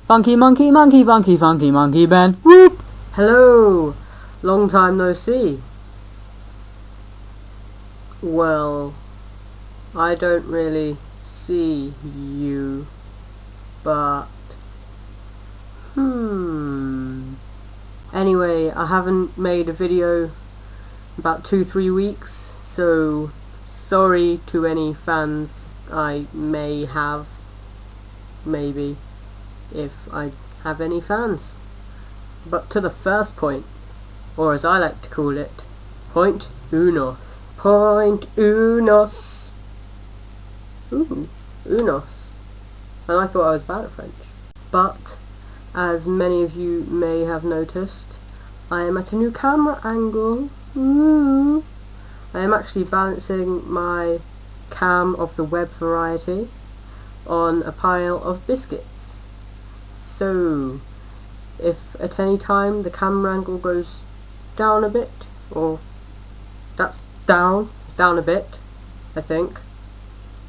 Funky monkey, funky monkey Ben. Whoop! Hello! Long time no see. Well, I don't really see you, but anyway, I haven't made a video about 2-3 weeks, so sorry to any fans I may have, maybe, if I have any fans. But to the first point, or as I like to call it, point unos. Point unos. Ooh, unos. And I thought I was bad at French. But, as many of you may have noticed, I am at a new camera angle. Ooh. I am actually balancing my cam of the web variety on a pile of biscuits. So, if at any time the camera angle goes down a bit, or that's down a bit, I think,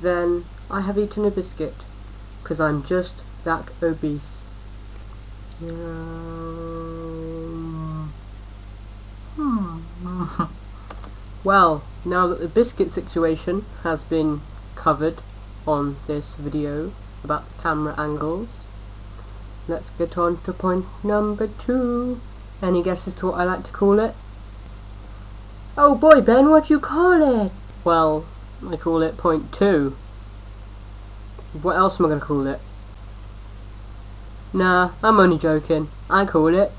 then I have eaten a biscuit, because I'm just that obese. Well, now that the biscuit situation has been covered on this video about the camera angles, let's get on to point number 2. Any guesses to what I like to call it? Oh boy, Ben, what do you call it? Well, I call it point 2. What else am I going to call it? Nah, I'm only joking. I call it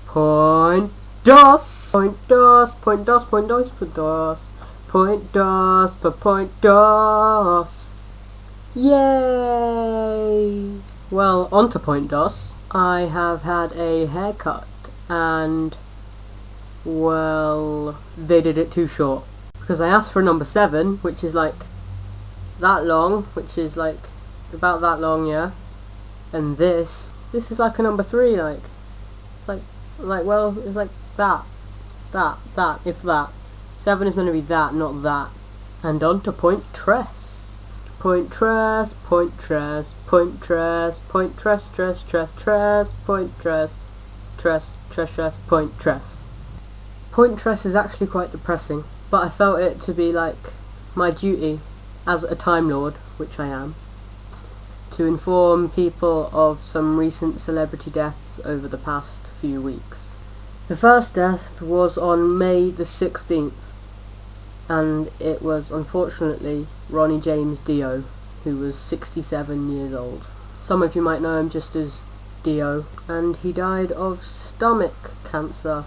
point dos. Point dos, point dos, point dos, point dos. Point dos, point dos. Yay! Well, on to point dos. I have had a haircut and, well, they did it too short. Because I asked for a number 7, which is like that long, which is like about that long, yeah. And this is like a number 3, like it's like well, it's like that, if that. 7 is meant to be that, not that. And on to point tress. Point tress, point tress, point tress, point tress, tress, tress, tress, point tress, tress, tress, tress, point tress. Point tress is actually quite depressing, but I felt it to be like my duty as a Time Lord, which I am, to inform people of some recent celebrity deaths over the past few weeks. The first death was on May the 16th, and it was unfortunately Ronnie James Dio, who was 67 years old. Some of you might know him just as Dio, and he died of stomach cancer,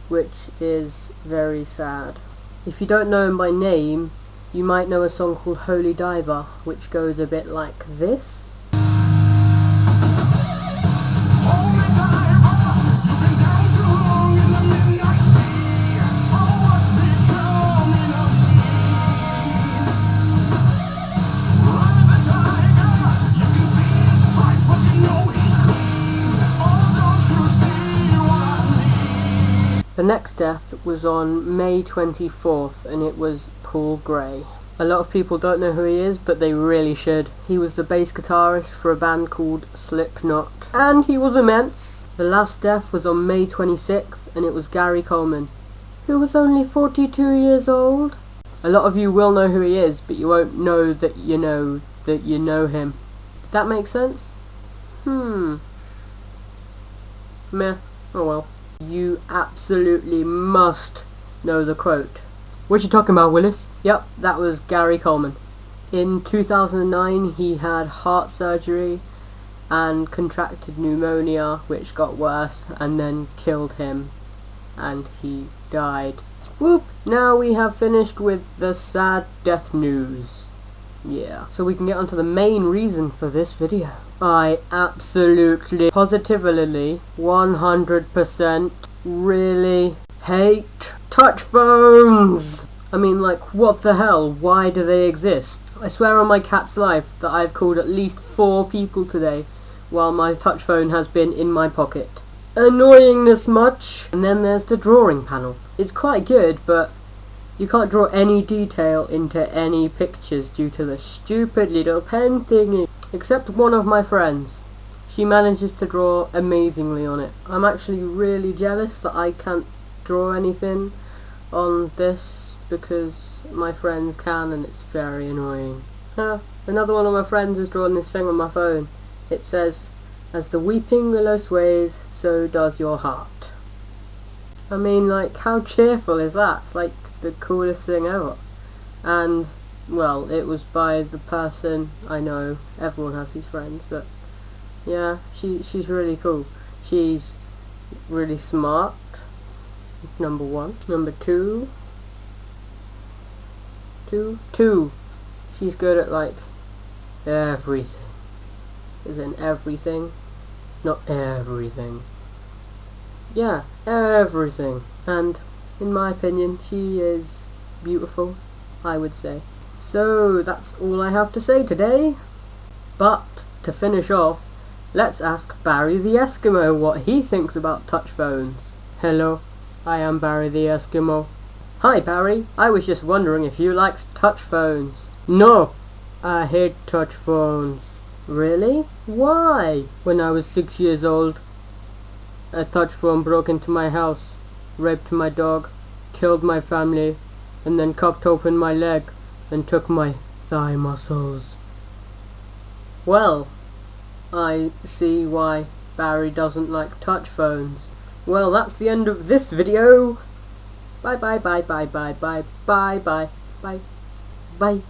which is very sad. If you don't know him by name, you might know a song called Holy Diver, which goes a bit like this. The next death was on May 24th, and it was Paul Gray. A lot of people don't know who he is, but they really should. He was the bass guitarist for a band called Slipknot, and he was immense. The last death was on May 26th, and it was Gary Coleman, who was only 42 years old. A lot of you will know who he is, but you won't know that you know him. Did that make sense? Meh. Oh well. You absolutely must know the quote. What you talking about, Willis? Yep, that was Gary Coleman. In 2009, he had heart surgery and contracted pneumonia, which got worse and then killed him, and he died. Whoop! Now we have finished with the sad death news. Yeah, so we can get onto the main reason for this video. I absolutely, positively, 100% really hate touch phones. I mean, like, what the hell? Why do they exist? I swear on my cat's life that I've called at least 4 people today while my touch phone has been in my pocket. Annoying this much. And then there's the drawing panel. It's quite good, but you can't draw any detail into any pictures due to the stupid little pen thingy. Except one of my friends. she manages to draw amazingly on it. I'm actually really jealous that I can't draw anything on this because my friends can, and it's very annoying. Another one of my friends has drawn this thing on my phone. It says, "As the weeping willow sways, so does your heart." I mean, like, how cheerful is that? It's like the coolest thing ever. And, well, it was by the person I know. Everyone has these friends, but yeah, she's really cool. She's really smart, number one. Number two, she's good at, like, everything. Is in everything, not everything. Yeah, everything. And in my opinion, she is beautiful, I would say. So that's all I have to say today. But to finish off, let's ask Barry the Eskimo what he thinks about touch phones. Hello, I am Barry the Eskimo. Hi Barry, I was just wondering if you liked touch phones. No, I hate touch phones. Really? Why? When I was 6 years old, a touch phone broke into my house, raped my dog, killed my family, and then cupped open my leg and took my thigh muscles. Well, I see why Barry doesn't like touch phones. Well, that's the end of this video. Bye bye bye bye bye bye bye bye bye bye.